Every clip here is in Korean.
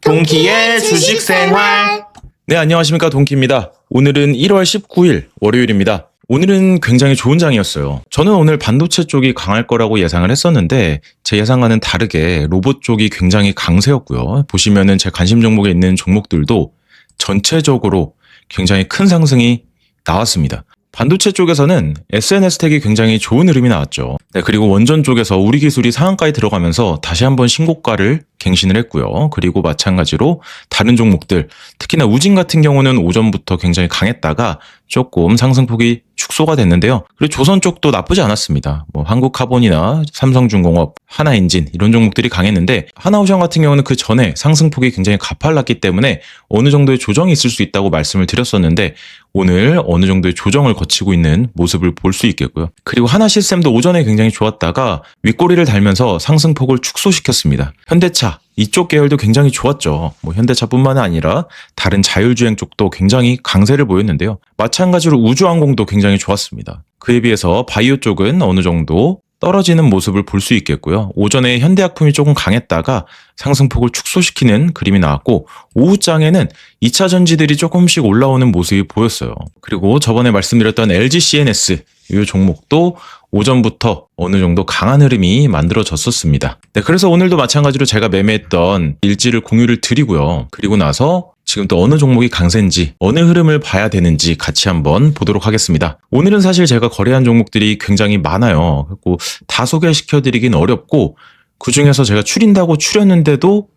동키의 주식생활. 네, 안녕하십니까, 동키입니다. 오늘은 1월 19일 월요일입니다. 오늘은 굉장히 좋은 장이었어요. 저는 오늘 반도체 쪽이 강할 거라고 예상을 했었는데 제 예상과는 다르게 로봇 쪽이 굉장히 강세였고요. 보시면은 제 관심 종목에 있는 종목들도 전체적으로 굉장히 큰 상승이 나왔습니다. 반도체 쪽에서는 SNS텍이 굉장히 좋은 흐름이 나왔죠. 네, 그리고 원전 쪽에서 우리 기술이 상한가에 들어가면서 다시 한번 신고가를 갱신을 했고요. 그리고 마찬가지로 다른 종목들, 특히나 우진 같은 경우는 오전부터 굉장히 강했다가 조금 상승폭이 축소가 됐는데요. 그리고 조선 쪽도 나쁘지 않았습니다. 한국카본이나 삼성중공업, 하나엔진 이런 종목들이 강했는데 하나오션 같은 경우는 그 전에 상승폭이 굉장히 가팔랐기 때문에 어느 정도의 조정이 있을 수 있다고 말씀을 드렸었는데 오늘 어느 정도의 조정을 거치고 있는 모습을 볼 수 있겠고요. 그리고 하나시스템도 오전에 굉장히 좋았다가 윗꼬리를 달면서 상승폭을 축소시켰습니다. 현대차 이쪽 계열도 굉장히 좋았죠. 현대차뿐만 아니라 다른 자율주행 쪽도 굉장히 강세를 보였는데요. 마찬가지로 우주항공도 굉장히 좋았습니다. 그에 비해서 바이오 쪽은 어느 정도 떨어지는 모습을 볼 수 있겠고요. 오전에 현대약품이 조금 강했다가 상승폭을 축소시키는 그림이 나왔고 오후장에는 2차 전지들이 조금씩 올라오는 모습이 보였어요. 그리고 저번에 말씀드렸던 LG CNS 이 종목도 오전부터 어느 정도 강한 흐름이 만들어졌었습니다. 네, 그래서 오늘도 마찬가지로 제가 매매했던 일지를 공유를 드리고요. 그리고 나서 지금 또 어느 종목이 강세인지 어느 흐름을 봐야 되는지 같이 한번 보도록 하겠습니다. 오늘은 사실 제가 거래한 종목들이 굉장히 많아요. 그리고 다 소개시켜드리긴 어렵고 그중에서 제가 추린다고 추렸는데도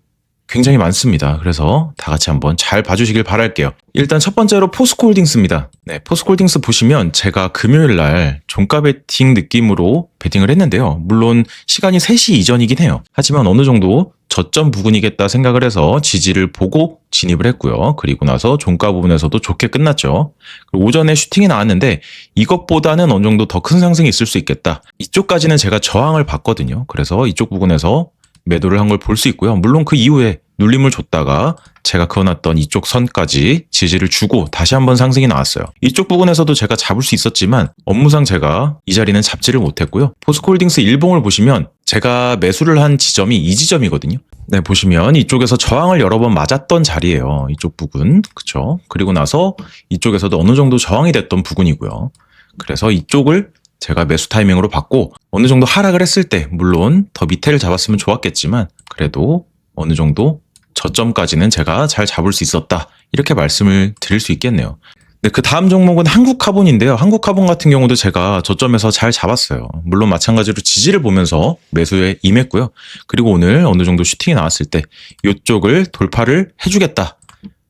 굉장히 많습니다. 그래서 다 같이 한번 잘 봐주시길 바랄게요. 일단 첫 번째로 포스코홀딩스입니다. 네, 포스코홀딩스 보시면 제가 금요일 날 종가 베팅 느낌으로 베팅을 했는데요. 물론 시간이 3시 이전이긴 해요. 하지만 어느 정도 저점 부근이겠다 생각을 해서 지지를 보고 진입을 했고요. 그리고 나서 종가 부분에서도 좋게 끝났죠. 오전에 슈팅이 나왔는데 이것보다는 어느 정도 더 큰 상승이 있을 수 있겠다. 이쪽까지는 제가 저항을 봤거든요. 그래서 이쪽 부분에서 매도를 한 걸 볼 수 있고요. 물론 그 이후에 눌림을 줬다가 제가 그어놨던 이쪽 선까지 지지를 주고 다시 한번 상승이 나왔어요. 이쪽 부분에서도 제가 잡을 수 있었지만 업무상 제가 이 자리는 잡지를 못했고요. 포스코홀딩스 일봉을 보시면 제가 매수를 한 지점이 이 지점이거든요. 네, 보시면 이쪽에서 저항을 여러 번 맞았던 자리예요. 이쪽 부분. 그쵸? 그리고 나서 이쪽에서도 어느 정도 저항이 됐던 부분이고요. 그래서 이쪽을 제가 매수 타이밍으로 받고 어느 정도 하락을 했을 때 물론 더 밑에를 잡았으면 좋았겠지만 그래도 어느 정도 저점까지는 제가 잘 잡을 수 있었다 이렇게 말씀을 드릴 수 있겠네요. 네, 그 다음 종목은 한국카본인데요. 한국카본 같은 경우도 제가 저점에서 잘 잡았어요. 물론 마찬가지로 지지를 보면서 매수에 임했고요. 그리고 오늘 어느 정도 슈팅이 나왔을 때 이쪽을 돌파를 해주겠다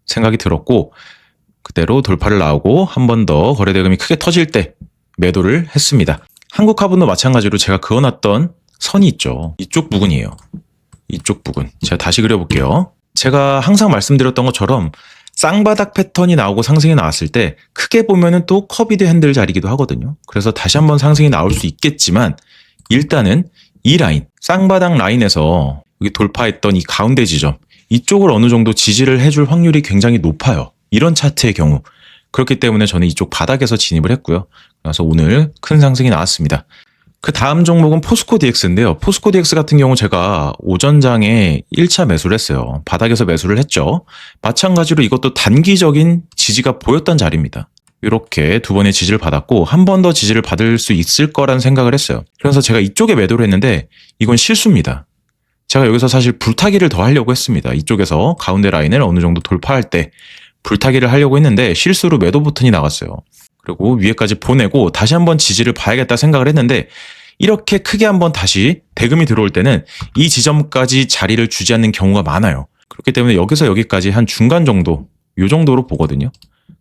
생각이 들었고 그대로 돌파를 나오고 한 번 더 거래대금이 크게 터질 때 매도를 했습니다. 한국카본도 마찬가지로 제가 그어놨던 선이 있죠. 이쪽 부분이에요. 이쪽 부분. 제가 다시 그려볼게요. 제가 항상 말씀드렸던 것처럼 쌍바닥 패턴이 나오고 상승이 나왔을 때 크게 보면은 또 커비드 핸들 자리기도 하거든요. 그래서 다시 한번 상승이 나올 수 있겠지만 일단은 이 라인, 쌍바닥 라인에서 여기 돌파했던 이 가운데 지점 이쪽을 어느 정도 지지를 해줄 확률이 굉장히 높아요. 이런 차트의 경우. 그렇기 때문에 저는 이쪽 바닥에서 진입을 했고요. 그래서 오늘 큰 상승이 나왔습니다. 그 다음 종목은 포스코 DX인데요. 포스코 DX 같은 경우 제가 오전장에 1차 매수를 했어요. 바닥에서 매수를 했죠. 마찬가지로 이것도 단기적인 지지가 보였던 자리입니다. 이렇게 두 번의 지지를 받았고 한 번 더 지지를 받을 수 있을 거란 생각을 했어요. 그래서 제가 이쪽에 매도를 했는데 이건 실수입니다. 제가 여기서 사실 불타기를 더 하려고 했습니다. 이쪽에서 가운데 라인을 어느 정도 돌파할 때 불타기를 하려고 했는데 실수로 매도 버튼이 나갔어요. 그리고 위에까지 보내고 다시 한번 지지를 봐야겠다 생각을 했는데 이렇게 크게 한번 다시 대금이 들어올 때는 이 지점까지 자리를 주지 않는 경우가 많아요. 그렇기 때문에 여기서 여기까지 한 중간 정도, 요 정도로 보거든요.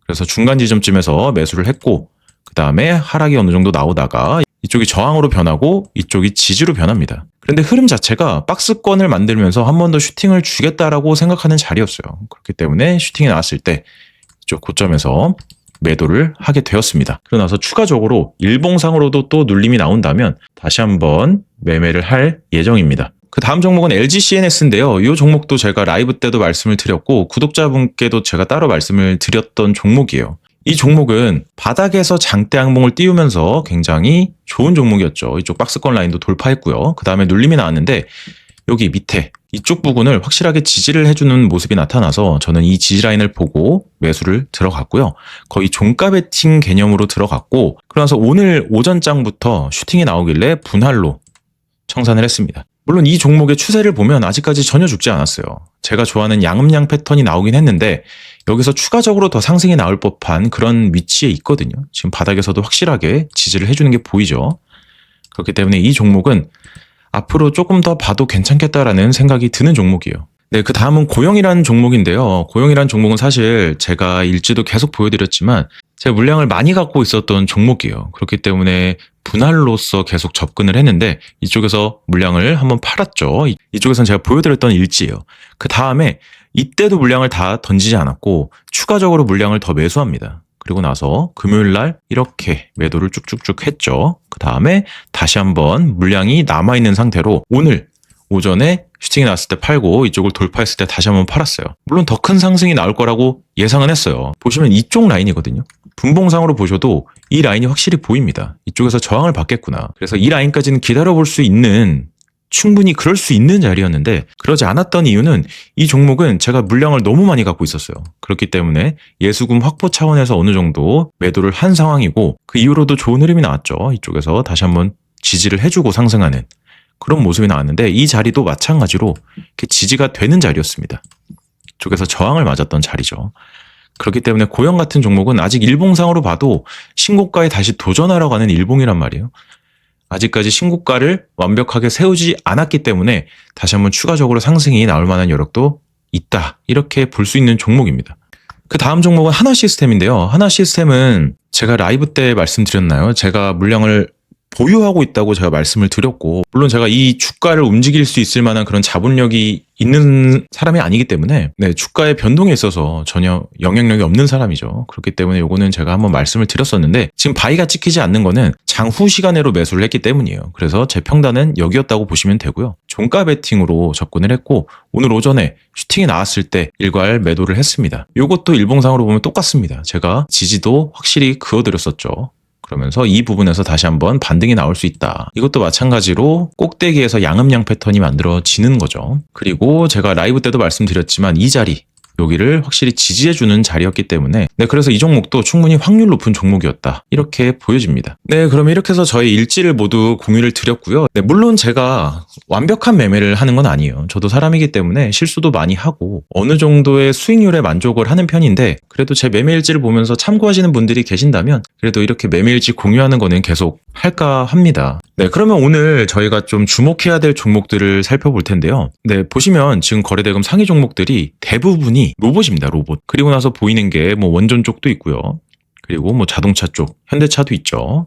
그래서 중간 지점쯤에서 매수를 했고 그 다음에 하락이 어느 정도 나오다가 이쪽이 저항으로 변하고 이쪽이 지지로 변합니다. 그런데 흐름 자체가 박스권을 만들면서 한 번 더 슈팅을 주겠다라고 생각하는 자리였어요. 그렇기 때문에 슈팅이 나왔을 때 이쪽 고점에서 매도를 하게 되었습니다. 그러고 나서 추가적으로 일봉상으로도 또 눌림이 나온다면 다시 한번 매매를 할 예정입니다. 그 다음 종목은 LG CNS인데요. 이 종목도 제가 라이브 때도 말씀을 드렸고 구독자분께도 제가 따로 말씀을 드렸던 종목이에요. 이 종목은 바닥에서 장대 항봉을 띄우면서 굉장히 좋은 종목이었죠. 이쪽 박스권 라인도 돌파했고요. 그 다음에 눌림이 나왔는데 여기 밑에 이쪽 부분을 확실하게 지지를 해주는 모습이 나타나서 저는 이 지지 라인을 보고 매수를 들어갔고요. 거의 종가 베팅 개념으로 들어갔고, 그러면서 오늘 오전장부터 슈팅이 나오길래 분할로 청산을 했습니다. 물론 이 종목의 추세를 보면 아직까지 전혀 죽지 않았어요. 제가 좋아하는 양음양 패턴이 나오긴 했는데 여기서 추가적으로 더 상승이 나올 법한 그런 위치에 있거든요. 지금 바닥에서도 확실하게 지지를 해주는 게 보이죠. 그렇기 때문에 이 종목은 앞으로 조금 더 봐도 괜찮겠다라는 생각이 드는 종목이에요. 네, 그 다음은 고영이라는 종목인데요. 고영이라는 종목은 사실 제가 일지도 계속 보여드렸지만 제가 물량을 많이 갖고 있었던 종목이에요. 그렇기 때문에 분할로서 계속 접근을 했는데 이쪽에서 물량을 한번 팔았죠. 이쪽에서는 제가 보여드렸던 일지예요. 그 다음에 이때도 물량을 다 던지지 않았고 추가적으로 물량을 더 매수합니다. 그리고 나서 금요일 날 이렇게 매도를 쭉쭉쭉 했죠. 그 다음에 다시 한번 물량이 남아있는 상태로 오늘 오전에 슈팅이 났을 때 팔고 이쪽을 돌파했을 때 다시 한번 팔았어요. 물론 더 큰 상승이 나올 거라고 예상은 했어요. 보시면 이쪽 라인이거든요. 분봉상으로 보셔도 이 라인이 확실히 보입니다. 이쪽에서 저항을 받겠구나. 그래서 이 라인까지는 기다려볼 수 있는, 충분히 그럴 수 있는 자리였는데 그러지 않았던 이유는 이 종목은 제가 물량을 너무 많이 갖고 있었어요. 그렇기 때문에 예수금 확보 차원에서 어느 정도 매도를 한 상황이고 그 이후로도 좋은 흐름이 나왔죠. 이쪽에서 다시 한번 지지를 해주고 상승하는 그런 모습이 나왔는데 이 자리도 마찬가지로 이렇게 지지가 되는 자리였습니다. 이쪽에서 저항을 맞았던 자리죠. 그렇기 때문에 고영 같은 종목은 아직 일봉상으로 봐도 신고가에 다시 도전하러 가는 일봉이란 말이에요. 아직까지 신고가를 완벽하게 세우지 않았기 때문에 다시 한번 추가적으로 상승이 나올 만한 여력도 있다. 이렇게 볼 수 있는 종목입니다. 그 다음 종목은 하나시스템인데요. 하나시스템은 제가 라이브 때 말씀드렸나요? 제가 물량을 보유하고 있다고 제가 말씀을 드렸고, 물론 제가 이 주가를 움직일 수 있을 만한 그런 자본력이 있는 사람이 아니기 때문에 주가의 변동에 있어서 전혀 영향력이 없는 사람이죠. 그렇기 때문에 요거는 제가 한번 말씀을 드렸었는데 지금 바이가 찍히지 않는 거는 장후 시간으로 매수를 했기 때문이에요. 그래서 제 평단은 여기였다고 보시면 되고요. 종가 베팅으로 접근을 했고 오늘 오전에 슈팅이 나왔을 때 일괄 매도를 했습니다. 요것도 일봉상으로 보면 똑같습니다. 제가 지지도 확실히 그어드렸었죠. 그러면서 이 부분에서 다시 한번 반등이 나올 수 있다. 이것도 마찬가지로 꼭대기에서 양음양 패턴이 만들어지는 거죠. 그리고 제가 라이브 때도 말씀드렸지만 이 자리, 여기를 확실히 지지해주는 자리였기 때문에 그래서 이 종목도 충분히 확률 높은 종목이었다. 이렇게 보여집니다. 그러면 이렇게 해서 저희 일지를 모두 공유를 드렸고요. 물론 제가 완벽한 매매를 하는 건 아니에요. 저도 사람이기 때문에 실수도 많이 하고 어느 정도의 수익률에 만족을 하는 편인데 그래도 제 매매 일지를 보면서 참고하시는 분들이 계신다면 그래도 이렇게 매매 일지 공유하는 거는 계속 할까 합니다. 그러면 오늘 저희가 좀 주목해야 될 종목들을 살펴볼 텐데요. 보시면 지금 거래대금 상위 종목들이 대부분이 로봇입니다. 로봇. 그리고 나서 보이는 게 뭐 원전 쪽도 있고요. 그리고 뭐 자동차 쪽, 현대차도 있죠.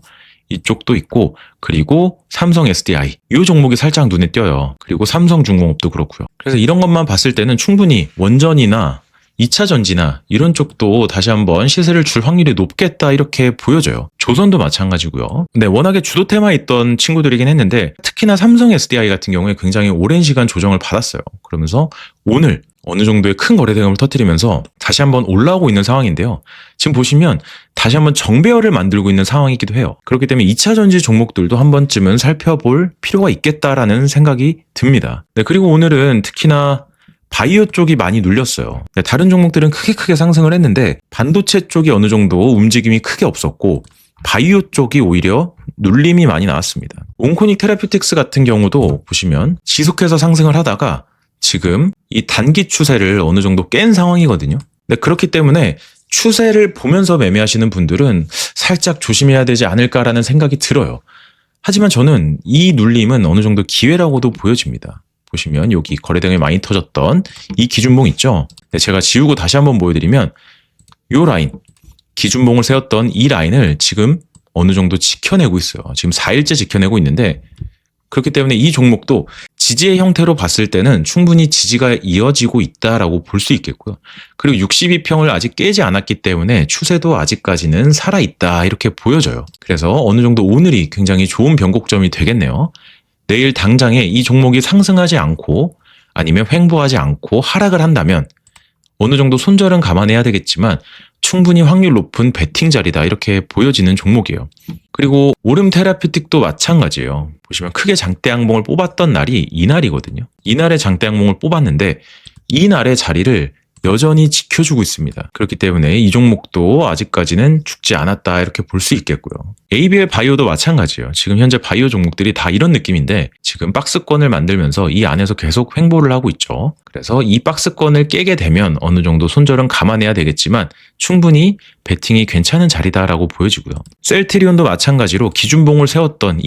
이쪽도 있고 그리고 삼성 SDI 이 종목이 살짝 눈에 띄어요. 그리고 삼성중공업도 그렇고요. 그래서 이런 것만 봤을 때는 충분히 원전이나 2차 전지나 이런 쪽도 다시 한번 시세를 줄 확률이 높겠다 이렇게 보여져요. 조선도 마찬가지고요. 워낙에 주도 테마에 있던 친구들이긴 했는데 특히나 삼성 SDI 같은 경우에 굉장히 오랜 시간 조정을 받았어요. 그러면서 오늘 어느 정도의 큰 거래대금을 터뜨리면서 다시 한번 올라오고 있는 상황인데요. 지금 보시면 다시 한번 정배열을 만들고 있는 상황이기도 해요. 그렇기 때문에 2차 전지 종목들도 한 번쯤은 살펴볼 필요가 있겠다라는 생각이 듭니다. 그리고 오늘은 특히나 바이오 쪽이 많이 눌렸어요. 다른 종목들은 크게 상승을 했는데 반도체 쪽이 어느 정도 움직임이 크게 없었고 바이오 쪽이 오히려 눌림이 많이 나왔습니다. 온코닉 테라퓨틱스 같은 경우도 보시면 지속해서 상승을 하다가 지금 이 단기 추세를 어느 정도 깬 상황이거든요. 그렇기 때문에 추세를 보면서 매매하시는 분들은 살짝 조심해야 되지 않을까라는 생각이 들어요. 하지만 저는 이 눌림은 어느 정도 기회라고도 보여집니다. 보시면 여기 거래대금이 많이 터졌던 이 기준봉 있죠. 제가 지우고 다시 한번 보여드리면 이 라인, 기준봉을 세웠던 이 라인을 지금 어느 정도 지켜내고 있어요. 지금 4일째 지켜내고 있는데 그렇기 때문에 이 종목도 지지의 형태로 봤을 때는 충분히 지지가 이어지고 있다라고 볼 수 있겠고요. 그리고 62평을 아직 깨지 않았기 때문에 추세도 아직까지는 살아있다 이렇게 보여져요. 그래서 어느 정도 오늘이 굉장히 좋은 변곡점이 되겠네요. 내일 당장에 이 종목이 상승하지 않고 아니면 횡보하지 않고 하락을 한다면 어느 정도 손절은 감안해야 되겠지만 충분히 확률 높은 베팅 자리다 이렇게 보여지는 종목이에요. 그리고 오름 테라피틱도 마찬가지예요. 보시면 크게 장대 양봉을 뽑았던 날이 이날이거든요. 이날에 장대 양봉을 뽑았는데 이날의 자리를 여전히 지켜주고 있습니다. 그렇기 때문에 이 종목도 아직까지는 죽지 않았다 이렇게 볼 수 있겠고요. ABL 바이오도 마찬가지예요. 지금 현재 바이오 종목들이 다 이런 느낌인데 지금 박스권을 만들면서 이 안에서 계속 횡보를 하고 있죠. 그래서 이 박스권을 깨게 되면 어느 정도 손절은 감안해야 되겠지만 충분히 베팅이 괜찮은 자리다라고 보여지고요. 셀트리온도 마찬가지로 기준봉을 세웠던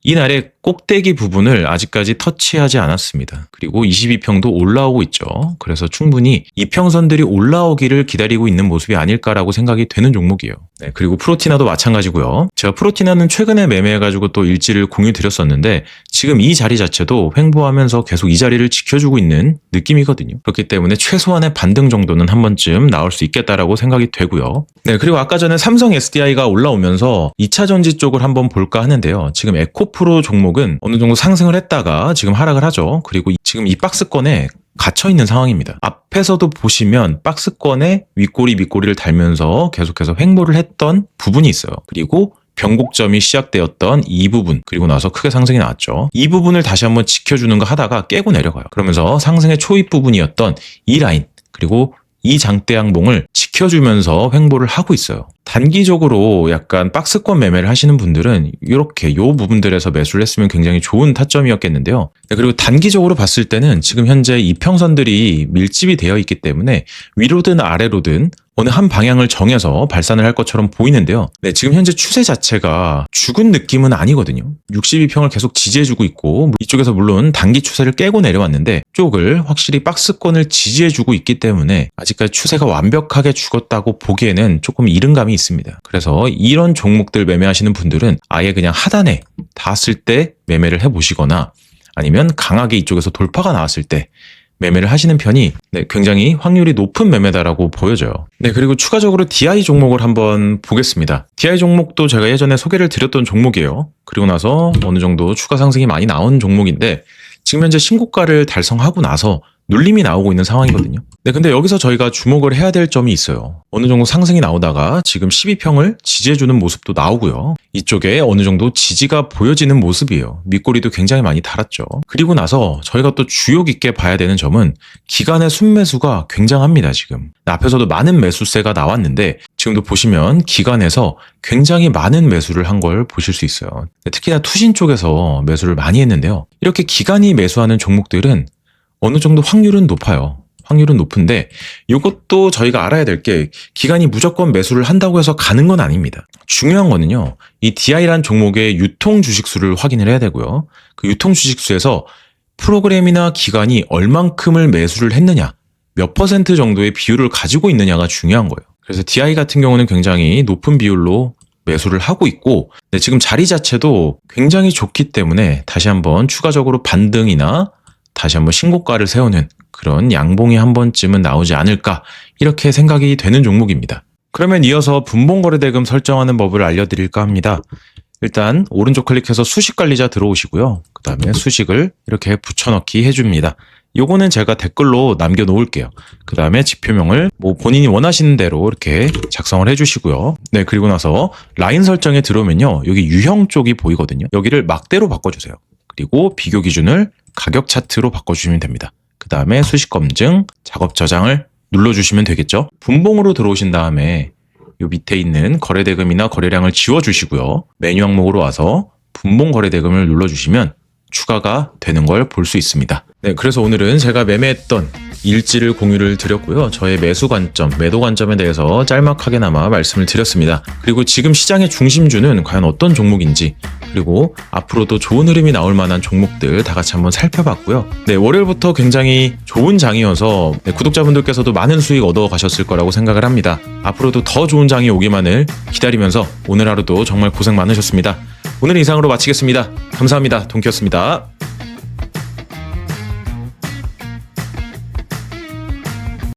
이날의 꼭대기 부분을 아직까지 터치하지 않았습니다. 그리고 22평도 올라오고 있죠. 그래서 충분히 이평선들이 올라오기를 기다리고 있는 모습이 아닐까라고 생각이 되는 종목이에요. 네, 그리고 프로티나도 마찬가지고요. 제가 프로티나는 최근에 매매해가지고 또 일지를 공유 드렸었는데 지금 이 자리 자체도 횡보하면서 계속 이 자리를 지켜주고 있는 느낌이거든요. 그렇기 때문에 최소한의 반등 정도는 한 번쯤 나올 수 있겠다라고 생각이 되고요. 네, 그리고 아까 전에 삼성 SDI가 올라오면서 2차 전지 쪽을 한번 볼까 하는데요. 지금 에코프로 종목은 어느 정도 상승을 했다가 지금 하락을 하죠. 그리고 지금 이 박스권에 갇혀 있는 상황입니다. 앞에서도 보시면 박스권에 윗꼬리 밑꼬리를 달면서 계속해서 횡보를 했던 부분이 있어요. 그리고 변곡점이 시작되었던 이 부분, 그리고 나서 크게 상승이 나왔죠. 이 부분을 다시 한번 지켜주는 거 하다가 깨고 내려가요. 그러면서 상승의 초입 부분이었던 이 라인, 그리고 이 장대 양봉을 지켜주면서 횡보를 하고 있어요. 단기적으로 약간 박스권 매매를 하시는 분들은 이렇게 요 부분들에서 매수를 했으면 굉장히 좋은 타점이었겠는데요. 그리고 단기적으로 봤을 때는 지금 현재 이평선들이 밀집이 되어 있기 때문에 위로든 아래로든 어느 한 방향을 정해서 발산을 할 것처럼 보이는데요. 네, 지금 현재 추세 자체가 죽은 느낌은 아니거든요. 62평을 계속 지지해주고 있고 이쪽에서 물론 단기 추세를 깨고 내려왔는데 쪽을 확실히 박스권을 지지해주고 있기 때문에 아직까지 추세가 완벽하게 죽었다고 보기에는 조금 이른 감이 있습니다. 그래서 이런 종목들 매매하시는 분들은 아예 그냥 하단에 닿았을 때 매매를 해보시거나 아니면 강하게 이쪽에서 돌파가 나왔을 때 매매를 하시는 편이 굉장히 확률이 높은 매매다라고 보여져요. 네, 그리고 추가적으로 DI 종목을 한번 보겠습니다. DI 종목도 제가 예전에 소개를 드렸던 종목이에요. 그리고 나서 어느 정도 추가 상승이 많이 나온 종목인데 지금 현재 신고가를 달성하고 나서 눌림이 나오고 있는 상황이거든요. 네, 근데 여기서 저희가 주목을 해야 될 점이 있어요. 어느 정도 상승이 나오다가 지금 12평을 지지해주는 모습도 나오고요. 이쪽에 어느 정도 지지가 보여지는 모습이에요. 밑꼬리도 굉장히 많이 달았죠. 그리고 나서 저희가 또 주의 깊게 봐야 되는 점은 기간의 순매수가 굉장합니다, 지금. 앞에서도 많은 매수세가 나왔는데 지금도 보시면 기간에서 굉장히 많은 매수를 한 걸 보실 수 있어요. 특히나 투신 쪽에서 매수를 많이 했는데요. 이렇게 기간이 매수하는 종목들은 어느 정도 확률은 높아요. 확률은 높은데 이것도 저희가 알아야 될 게 기간이 무조건 매수를 한다고 해서 가는 건 아닙니다. 중요한 거는요. 이 DI라는 종목의 유통 주식수를 확인을 해야 되고요. 그 유통 주식수에서 프로그램이나 기간이 얼만큼을 매수를 했느냐, 몇 퍼센트 정도의 비율을 가지고 있느냐가 중요한 거예요. 그래서 DI 같은 경우는 굉장히 높은 비율로 매수를 하고 있고 지금 자리 자체도 굉장히 좋기 때문에 다시 한번 추가적으로 반등이나 다시 한번 신고가를 세우는 그런 양봉이 한 번쯤은 나오지 않을까 이렇게 생각이 되는 종목입니다. 그러면 이어서 분봉거래대금 설정하는 법을 알려드릴까 합니다. 일단 오른쪽 클릭해서 수식관리자 들어오시고요. 그 다음에 수식을 이렇게 붙여넣기 해줍니다. 요거는 제가 댓글로 남겨놓을게요. 그 다음에 지표명을 본인이 원하시는 대로 이렇게 작성을 해주시고요. 네, 그리고 나서 라인 설정에 들어오면요. 여기 유형 쪽이 보이거든요. 여기를 막대로 바꿔주세요. 그리고 비교 기준을 가격 차트로 바꿔주시면 됩니다. 그 다음에 수식 검증, 작업 저장을 눌러주시면 되겠죠. 분봉으로 들어오신 다음에 요 밑에 있는 거래대금이나 거래량을 지워주시고요. 메뉴 항목으로 와서 분봉 거래대금을 눌러주시면 추가가 되는 걸 볼 수 있습니다. 네, 그래서 오늘은 제가 매매했던 일지를 공유를 드렸고요. 저의 매수 관점, 매도 관점에 대해서 짤막하게나마 말씀을 드렸습니다. 그리고 지금 시장의 중심주는 과연 어떤 종목인지, 그리고 앞으로도 좋은 흐름이 나올 만한 종목들 다 같이 한번 살펴봤고요. 네, 월요일부터 굉장히 좋은 장이어서 구독자분들께서도 많은 수익 얻어 가셨을 거라고 생각을 합니다. 앞으로도 더 좋은 장이 오기만을 기다리면서 오늘 하루도 정말 고생 많으셨습니다. 오늘 이상으로 마치겠습니다. 감사합니다. 동키였습니다.